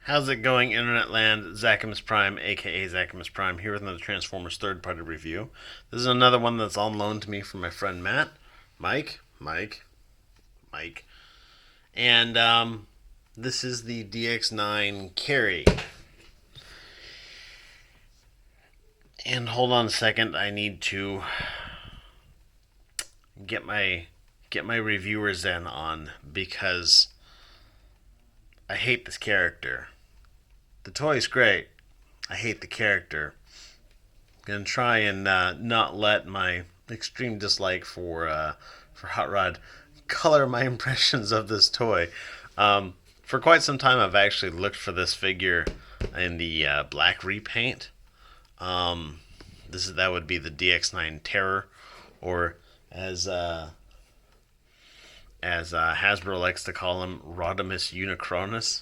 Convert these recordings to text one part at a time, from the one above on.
How's it going, Internet Land? Zachamus Prime, aka Zachamus Prime, here with another Transformers third party review. This is another one that's on loan to me from my friend Matt. Mike. And this is the DX9 Carry. And hold on a second, I need to get my reviewer Zen on because I hate this character. The toy's great. I hate the character. I'm gonna try and not let my extreme dislike for Hot Rod color my impressions of this toy. For quite some time, I've actually looked for this figure in the black repaint. That would be the DX9 Terror, or as Hasbro likes to call him, Rodimus Unicronus,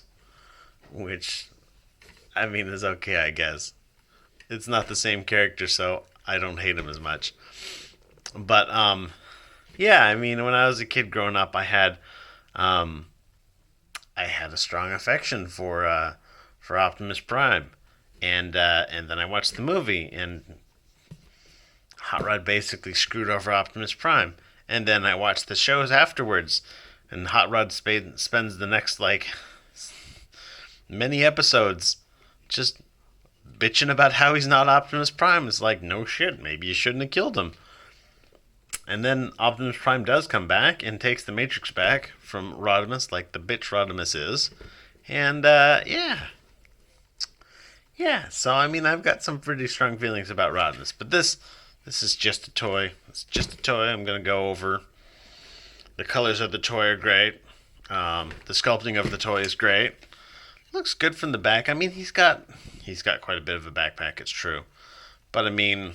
which I mean is okay, I guess. It's not the same character, so I don't hate him as much. But yeah, I mean, when I was a kid growing up, um, I had a strong affection for Optimus Prime, and then I watched the movie, and Hot Rod basically screwed over Optimus Prime. And then I watched the shows afterwards, and Hot Rod spends the next many episodes just bitching about how he's not Optimus Prime. It's like, no shit, maybe you shouldn't have killed him. And then Optimus Prime does come back and takes the Matrix back from Rodimus, like the bitch Rodimus is. And yeah. So I mean, I've got some pretty strong feelings about Rodimus, but this is just a toy. It's just a toy. I'm gonna go over. The colors of the toy are great. The sculpting of the toy is great. Looks good from the back. I mean, he's got quite a bit of a backpack. It's true, but I mean,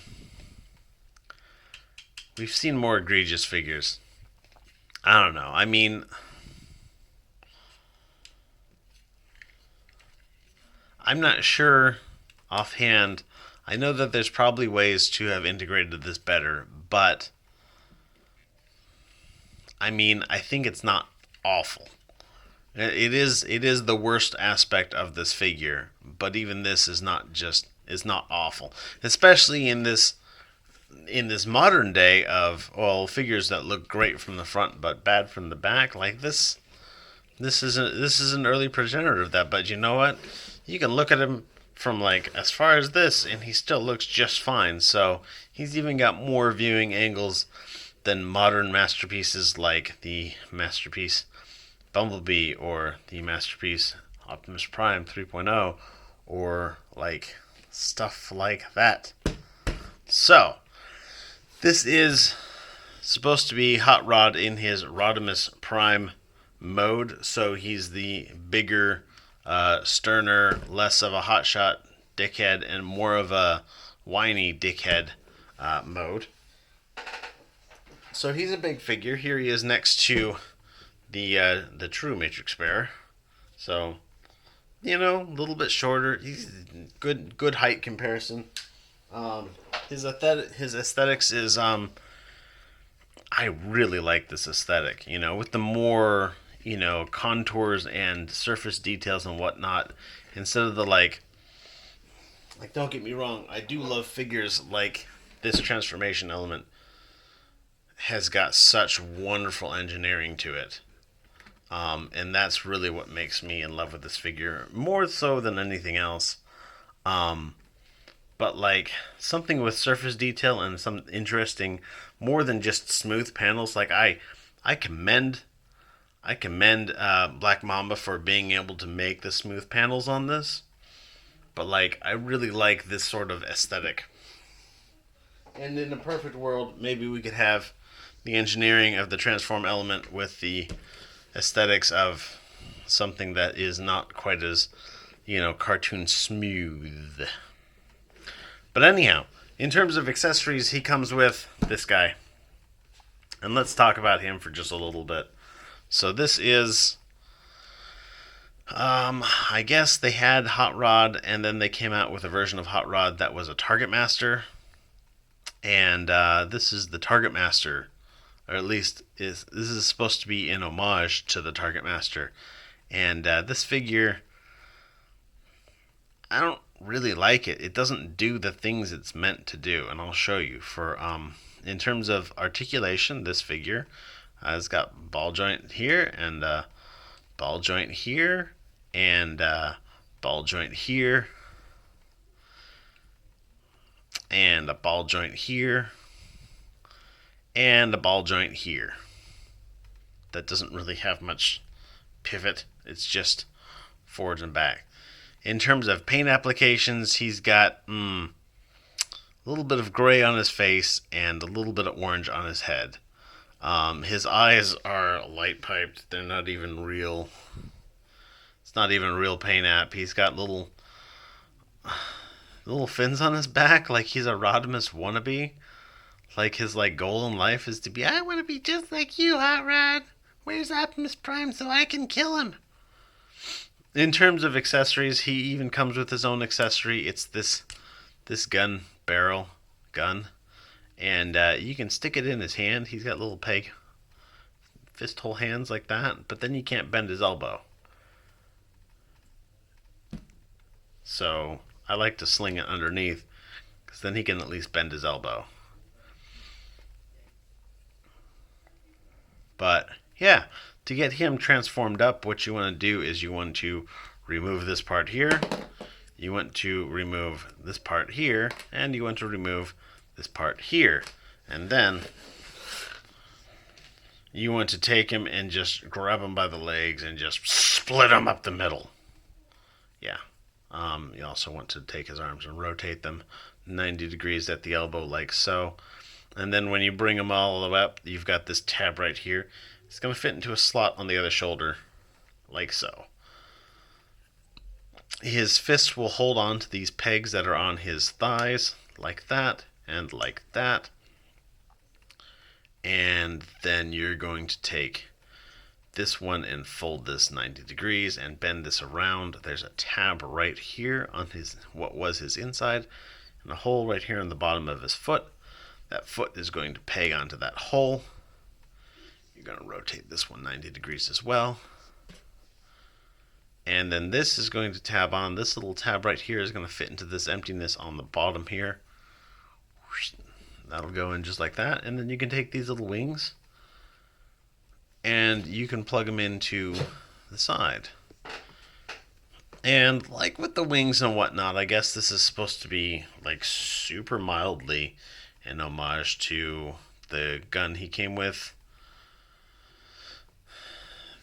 we've seen more egregious figures. I don't know. I mean, I'm not sure offhand. I know that there's probably ways to have integrated this better, but I mean, I think it's not awful. It is the worst aspect of this figure, but even this is not awful, especially in this modern day of figures that look great from the front but bad from the back. Like this. This is an early progenitor of that, but you know what? You can look at him from as far as this, and he still looks just fine. So he's even got more viewing angles than modern masterpieces like the Masterpiece Bumblebee or the Masterpiece Optimus Prime 3.0 or stuff like that. So this is supposed to be Hot Rod in his Rodimus Prime mode, so he's the bigger, sterner, less of a hotshot dickhead and more of a whiny dickhead mode. So he's a big figure. Here he is next to the true Matrix Bearer. So a little bit shorter. He's good height comparison. His aesthetics is I really like this aesthetic. With the more contours and surface details and whatnot, instead of the don't get me wrong, I do love figures like this transformation element has got such wonderful engineering to it. And that's really what makes me in love with this figure, more so than anything else. But something with surface detail and some interesting, more than just smooth panels. I commend Black Mamba for being able to make the smooth panels on this. But I really like this sort of aesthetic. And in a perfect world, maybe we could have the engineering of the transform element with the aesthetics of something that is not quite as, cartoon smooth. But anyhow, in terms of accessories, he comes with this guy. And let's talk about him for just a little bit. So this is, I guess they had Hot Rod, and then they came out with a version of Hot Rod that was a Target Master. And this is the Target Master, or at least this is supposed to be an homage to the Target Master. And this figure, I don't really like it. It doesn't do the things it's meant to do, and I'll show you. For in terms of articulation, this figure has got ball joint here and ball joint here and ball joint here and a ball joint here and a ball joint here. That doesn't really have much pivot. It's just forwards and back. In terms of paint applications, he's got a little bit of gray on his face and a little bit of orange on his head. His eyes are light piped. They're not even real. It's not even real paint app. He's got little fins on his back, like he's a Rodimus wannabe. Like his goal in life is to be, I want to be just like you, Hot Rod. Where's Optimus Prime so I can kill him? In terms of accessories, he even comes with his own accessory. It's this gun barrel gun, and you can stick it in his hand. He's got little peg fist hole hands like that, but then you can't bend his elbow. So I like to sling it underneath, because then he can at least bend his elbow. But yeah, to get him transformed up, what you want to do is you want to remove this part here, you want to remove this part here, and you want to remove this part here. And then you want to take him and just grab him by the legs and just split him up the middle. Yeah. You also want to take his arms and rotate them 90 degrees at the elbow like so. And then when you bring them all the way up, you've got this tab right here. It's going to fit into a slot on the other shoulder, like so. His fists will hold on to these pegs that are on his thighs, like that, and like that. And then you're going to take this one and fold this 90 degrees and bend this around. There's a tab right here on his what was his inside, and a hole right here on the bottom of his foot. That foot is going to peg onto that hole. You're going to rotate this one 90 degrees as well. And then this is going to tab on. This little tab right here is going to fit into this emptiness on the bottom here. That'll go in just like that. And then you can take these little wings and you can plug them into the side. And like with the wings and whatnot, I guess this is supposed to be like super mildly an homage to the gun he came with,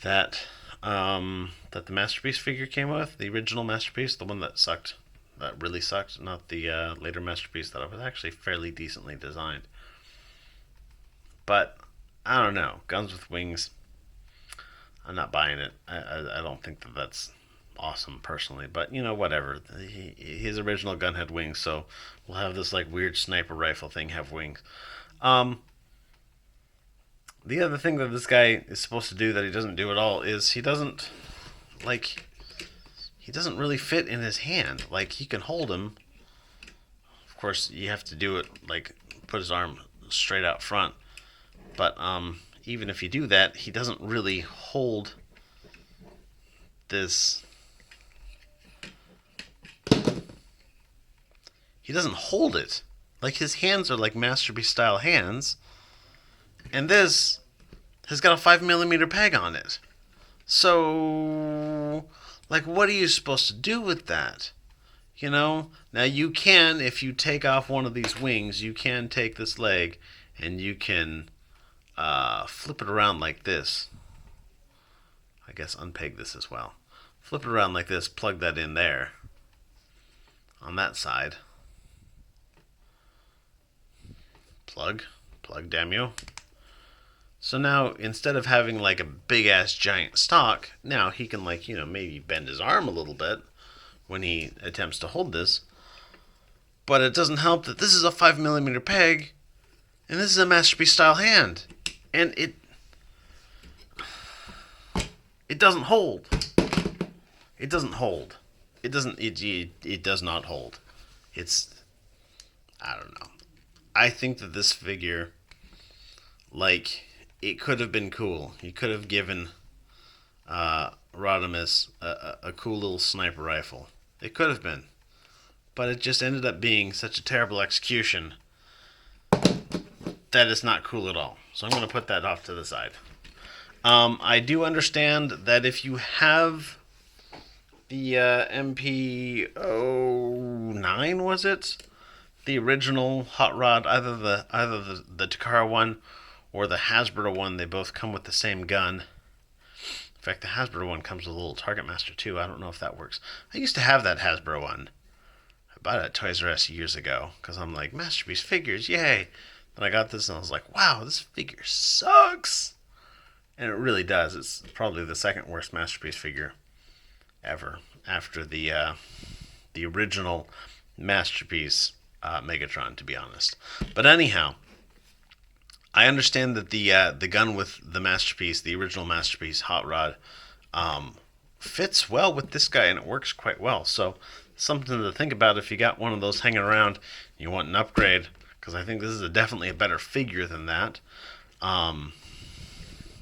that the Masterpiece figure came with, the original Masterpiece, the one that sucked, that really sucked, not the later Masterpiece that was actually fairly decently designed. But I don't know, guns with wings, I'm not buying it. I don't think that that's awesome personally, but you know, whatever. His original gun had wings, so we'll have this like weird sniper rifle thing have wings. The other thing that this guy is supposed to do that he doesn't do at all is he doesn't really fit in his hand. Like, he can hold him. Of course, you have to do it like put his arm straight out front. But even if you do that, he doesn't really hold this. He doesn't hold it. Like, his hands are like Masterpiece style hands. And this has got a 5mm peg on it. So, like, what are you supposed to do with that? You know? Now, you can, if you take off one of these wings, you can take this leg and you can flip it around like this. I guess unpeg this as well. Flip it around like this, plug that in there. On that side. Plug, damn you. So now, instead of having like a big ass giant stock, now he can, like, you know, maybe bend his arm a little bit when he attempts to hold this. But it doesn't help that this is a 5mm peg and this is a Masterpiece style hand. And it doesn't hold. It doesn't hold. It does not hold. I don't know. I think that this figure, like, it could have been cool. You could have given Rodimus a cool little sniper rifle. It could have been. but it just ended up being such a terrible execution that it's not cool at all. So I'm going to put that off to the side. I do understand that if you have the MP09, was it? The original hot rod, either the Takara one or the Hasbro one, they both come with the same gun. In fact, the Hasbro one comes with a little Target Master too. I don't know if that works. I used to have that Hasbro one. I bought it at Toys R Us years ago because I'm like, Masterpiece figures, yay! Then I got this and I was like, wow, this figure sucks! And it really does. It's probably the second worst Masterpiece figure ever, after the original Masterpiece Megatron, to be honest. But anyhow, I understand that the gun with the Masterpiece, the original Masterpiece hot rod, fits well with this guy, and it works quite well. So something to think about if you got one of those hanging around and you want an upgrade, because I think this is definitely a better figure than that.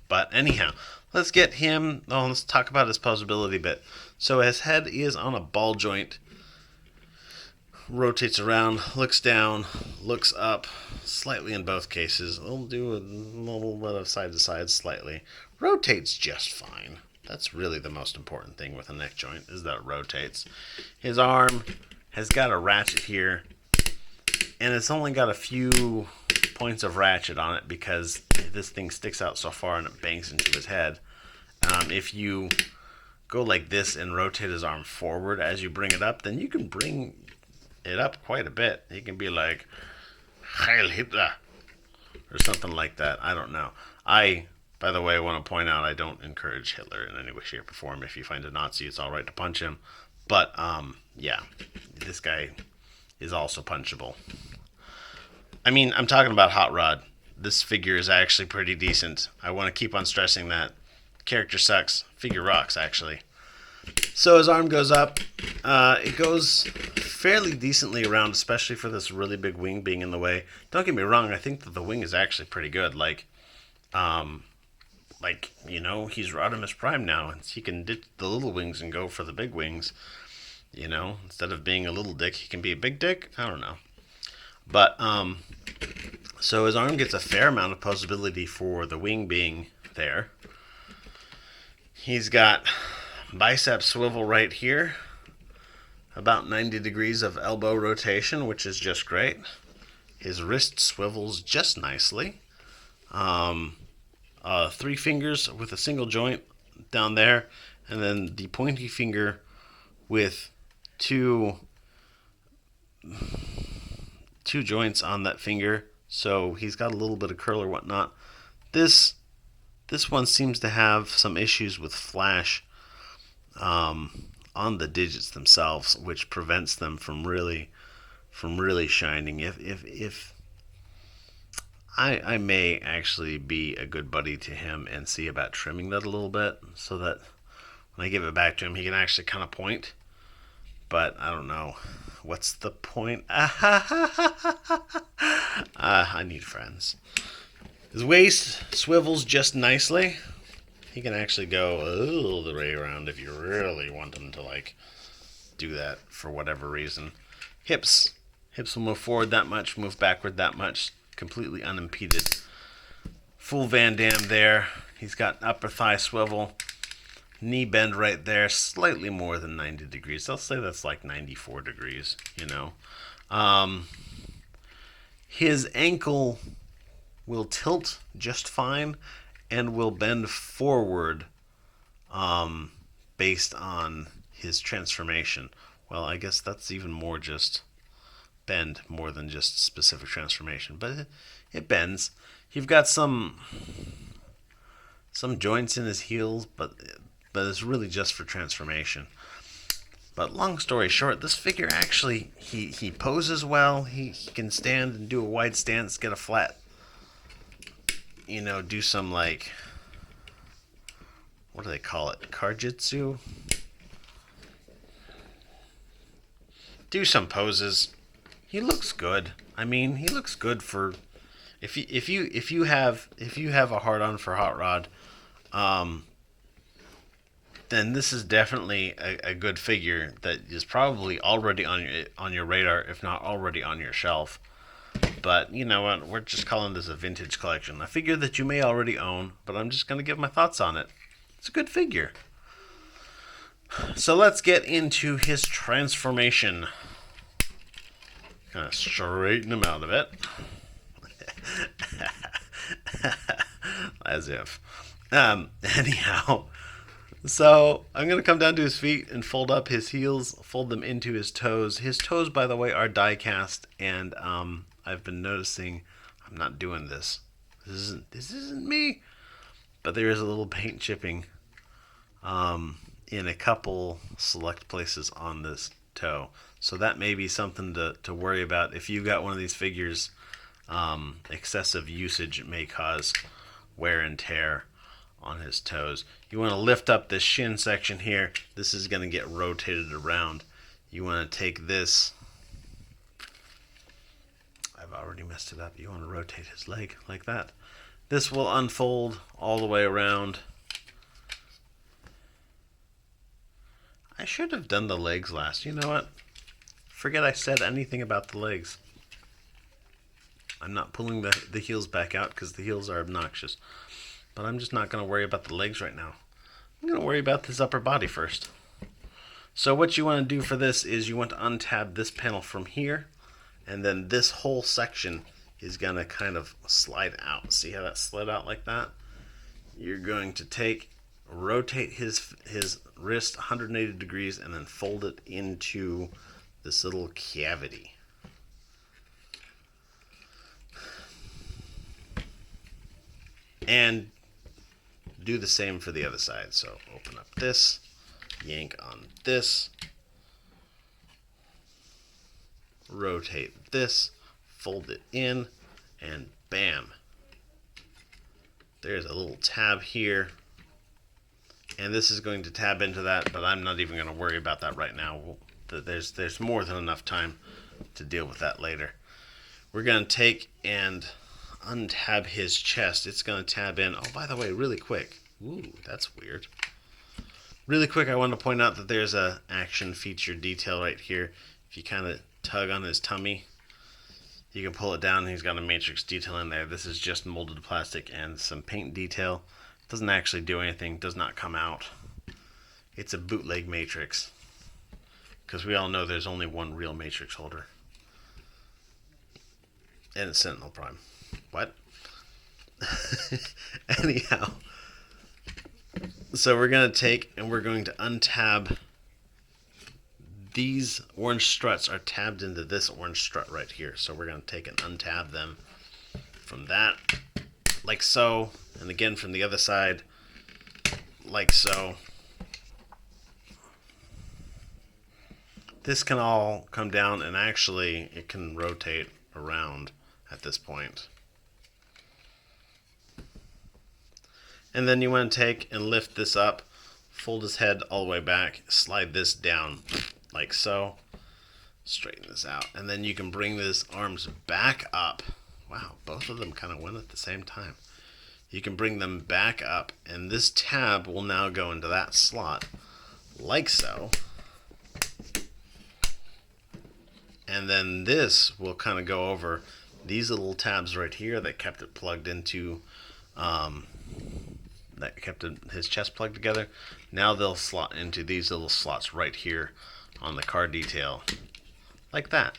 But anyhow, let's get him. Oh, let's talk about his posability a bit. So his head is on a ball joint. Rotates around, looks down, looks up, slightly in both cases. It'll do a little bit of side to side slightly. Rotates just fine. That's really the most important thing with a neck joint, is that it rotates. His arm has got a ratchet here, and it's only got a few points of ratchet on it because this thing sticks out so far and it bangs into his head. If you go like this and rotate his arm forward as you bring it up, then you can bring it up quite a bit. He can be like Heil Hitler or something like that. I don't know. I, by the way, want to point out I don't encourage Hitler in any way, shape, or form. If you find a Nazi, it's all right to punch him. But yeah, this guy is also punchable. I mean, I'm talking about Hot Rod. This figure is actually pretty decent. I want to keep on stressing that. Character sucks. Figure rocks, actually. So his arm goes up. It goes fairly decently around, especially for this really big wing being in the way. Don't get me wrong, I think that the wing is actually pretty good. Like, you know, he's Rodimus Prime now, and he can ditch the little wings and go for the big wings. You know, instead of being a little dick, he can be a big dick. I don't know. But, so his arm gets a fair amount of posability for the wing being there. He's got bicep swivel right here. About 90 degrees of elbow rotation, which is just great. His wrist swivels just nicely. 3 fingers with a single joint down there, and then the pointy finger with two joints on that finger, so he's got a little bit of curl or whatnot. This one seems to have some issues with flash on the digits themselves, which prevents them from really shining. If I may actually be a good buddy to him and see about trimming that a little bit, so that when I give it back to him, he can actually kind of point. But I don't know. What's the point? I need friends. His waist swivels just nicely. He can actually go a little the way around if you really want him to, like, do that for whatever reason. Hips will move forward that much, move backward that much, completely unimpeded. Full Van Damme there. He's got upper thigh swivel. Knee bend right there, slightly more than 90 degrees. I'll say that's like 94 degrees, you know. His ankle will tilt just fine and will bend forward based on his transformation. Well, I guess that's even more just bend more than just specific transformation. But it bends. You've got some joints in his heels, but it's really just for transformation. But long story short, this figure actually, he poses well. He can stand and do a wide stance, get a flat, you know, do some, like, what do they call it? Karjitsu? Do some poses. He looks good. I mean, he looks good for if you have a hard on for Hot Rod. then this is definitely a good figure that is probably already on your radar, if not already on your shelf. But you know what? We're just calling this a vintage collection. A figure that you may already own, but I'm just going to give my thoughts on it. It's a good figure. So let's get into his transformation. Kind of straighten him out a bit. As if. Anyhow, so I'm going to come down to his feet and fold up his heels, fold them into his toes. His toes, by the way, are die cast, and I've been noticing I'm not doing this. This isn't me. But there is a little paint chipping in a couple select places on this toe. So that may be something to worry about. If you've got one of these figures, excessive usage may cause wear and tear on his toes. You want to lift up this shin section here. This is going to get rotated around. You want to take this. I've already messed it up. You want to rotate his leg like that. This will unfold all the way around. I should have done the legs last. You know what? Forget I said anything about the legs. I'm not pulling the heels back out because the heels are obnoxious. But I'm just not going to worry about the legs right now. I'm going to worry about this upper body first. So what you want to do for this is you want to untab this panel from here. And then this whole section is going to kind of slide out. See how that slid out like that? You're going to rotate his wrist 180 degrees and then fold it into this little cavity. And do the same for the other side. So open up this, yank on this, rotate this, fold it in, and bam. There's a little tab here. And this is going to tab into that, but I'm not even going to worry about that right now. There's more than enough time to deal with that later. We're going to take and untab his chest. It's going to tab in. Oh, by the way, really quick. Ooh, that's weird. Really quick, I want to point out that there's a action feature detail right here. If you kind of tug on his tummy, you can pull it down. He's got a matrix detail in there. This is just molded plastic and some paint detail. Doesn't actually do anything. Does not come out. It's a bootleg matrix. Because we all know there's only one real matrix holder. And it's Sentinel Prime. What? Anyhow. So we're going to take and we're going to untab. These orange struts are tabbed into this orange strut right here. So we're going to take and untab them from that, like so. And again from the other side, like so. This can all come down, and actually it can rotate around at this point. And then you want to take and lift this up, fold his head all the way back, slide this down like so, straighten this out, and then you can bring his arms back up. Wow, both of them kind of went at the same time. You can bring them back up, and this tab will now go into that slot like so. And then this will kind of go over these little tabs right here that kept it plugged into, that kept his chest plugged together. Now they'll slot into these little slots right here on the car detail, like that.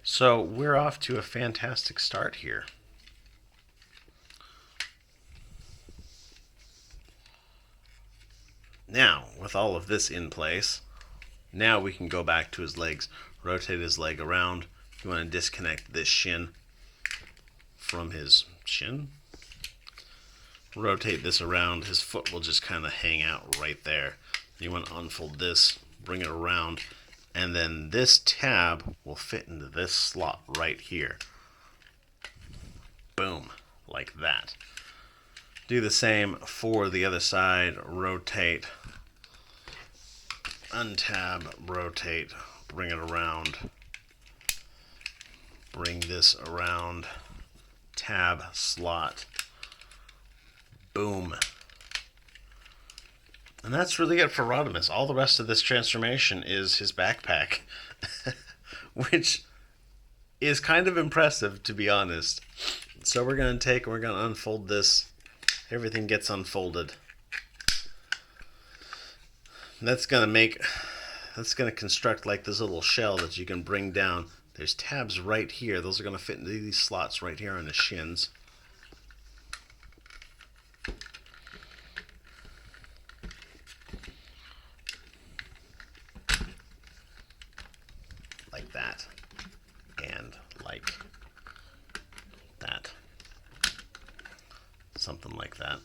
So we're off to a fantastic start here. Now, with all of this in place, now we can go back to his legs, rotate his leg around. You want to disconnect this shin from his shin. Rotate this around. His foot will just kind of hang out right there. You want to unfold this, bring it around, and then this tab will fit into this slot right here. Boom, like that. Do the same for the other side. Rotate, untab, rotate, bring it around, bring this around, tab, slot, Boom. And that's really it for Rodimus. All the rest of this transformation is his backpack, which is kind of impressive, to be honest. So we're going to unfold this. Everything gets unfolded. That's going to construct like this little shell that you can bring down. There's tabs right here. Those are going to fit into these slots right here on the shins. Like that. And like that. Something like that.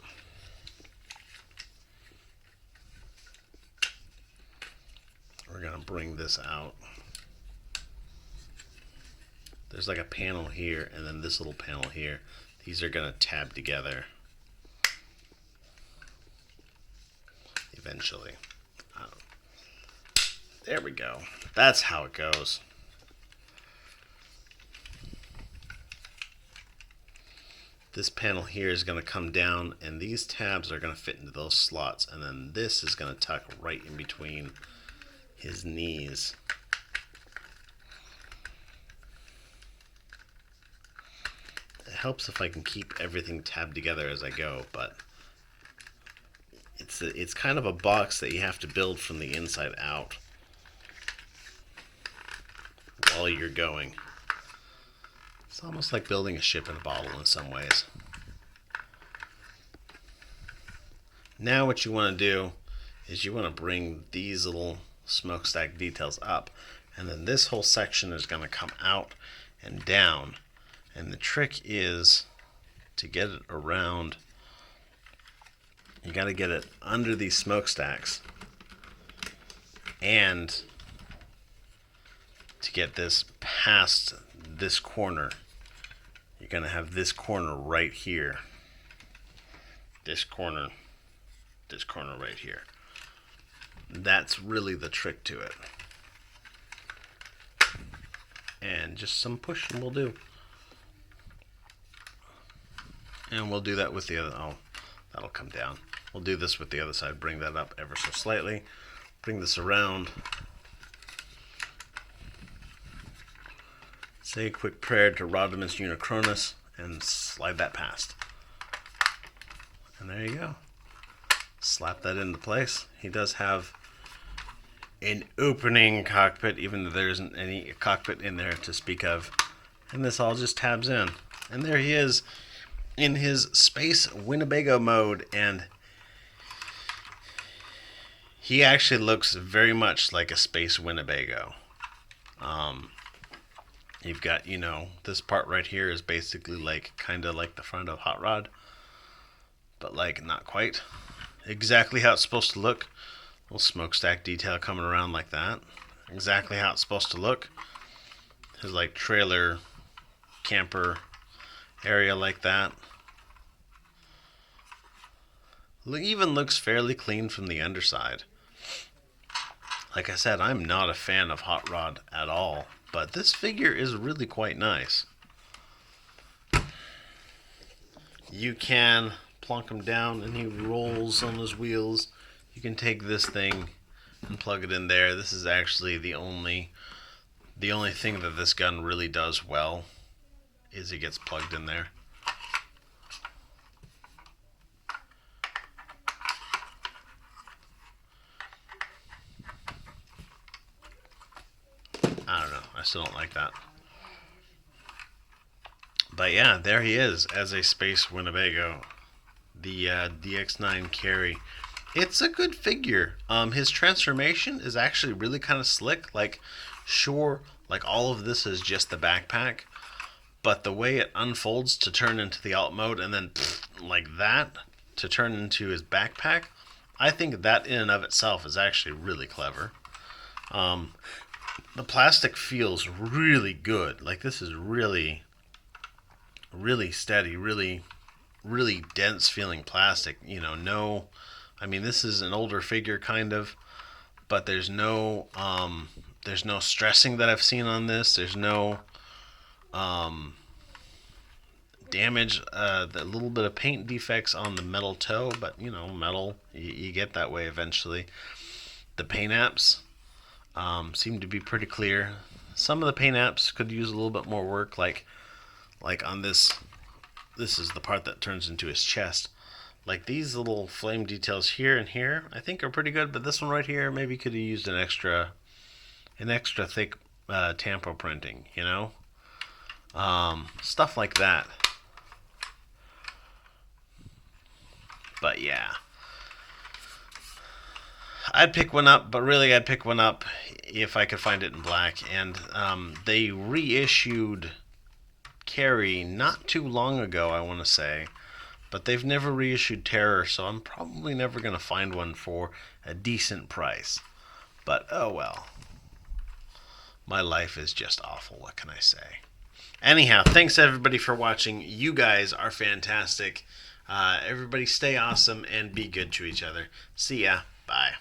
We're going to bring this out. There's like a panel here and then this little panel here. These are going to tab together eventually. There we go. That's how it goes. This panel here is going to come down and these tabs are going to fit into those slots, and then this is going to tuck right in between his knees. It helps if I can keep everything tabbed together as I go, but it's kind of a box that you have to build from the inside out while you're going. It's almost like building a ship in a bottle in some ways. Now what you want to do is you want to bring these little smokestack details up, and then this whole section is going to come out and down, and the trick is to get it around. You got to get it under these smokestacks and to get this past this corner. You're going to have this corner right here, this corner right here. That's really the trick to it. And just some pushing will do. And we'll do that with the other. Oh, that'll come down. We'll do this with the other side. Bring that up ever so slightly. Bring this around. Say a quick prayer to Rodimus Unicronus and slide that past. And there you go. Slap that into place. He does have an opening cockpit, even though there isn't any cockpit in there to speak of. And this all just tabs in. And there he is in his Space Winnebago mode. And he actually looks very much like a Space Winnebago. You've got, this part right here is basically like kind of like the front of Hot Rod, but like not quite exactly how it's supposed to look. Little smokestack detail coming around like that. Exactly how it's supposed to look. His like trailer camper area like that. Even looks fairly clean from the underside. Like I said, I'm not a fan of Hot Rod at all, but this figure is really quite nice. You can plunk him down and he rolls on his wheels. You can take this thing and plug it in there. This is actually the only thing that this gun really does well is it gets plugged in there. I don't know. I still don't like that. But yeah, there he is as a Space Winnebago. The DX9 Carry. It's a good figure. His transformation is actually really kind of slick. Like, sure, like all of this is just the backpack, but the way it unfolds to turn into the alt mode and then like that to turn into his backpack, I think that in and of itself is actually really clever. The plastic feels really good. Like this is really steady, really dense feeling plastic. I mean, this is an older figure kind of, but there's no stressing that I've seen on this. There's no damage, the little bit of paint defects on the metal toe, but you know, metal, you get that way eventually. The paint apps seem to be pretty clear. Some of the paint apps could use a little bit more work, like on this is the part that turns into his chest. Like these little flame details here and here, I think are pretty good, but this one right here maybe could have used an extra thick tampo printing, you know? Stuff like that. But yeah, I'd pick one up, but really I'd pick one up if I could find it in black. And they reissued Carry not too long ago, I want to say, but they've never reissued Terror, so I'm probably never going to find one for a decent price. But oh well. My life is just awful, what can I say? Anyhow, thanks everybody for watching. You guys are fantastic. Everybody stay awesome and be good to each other. See ya. Bye.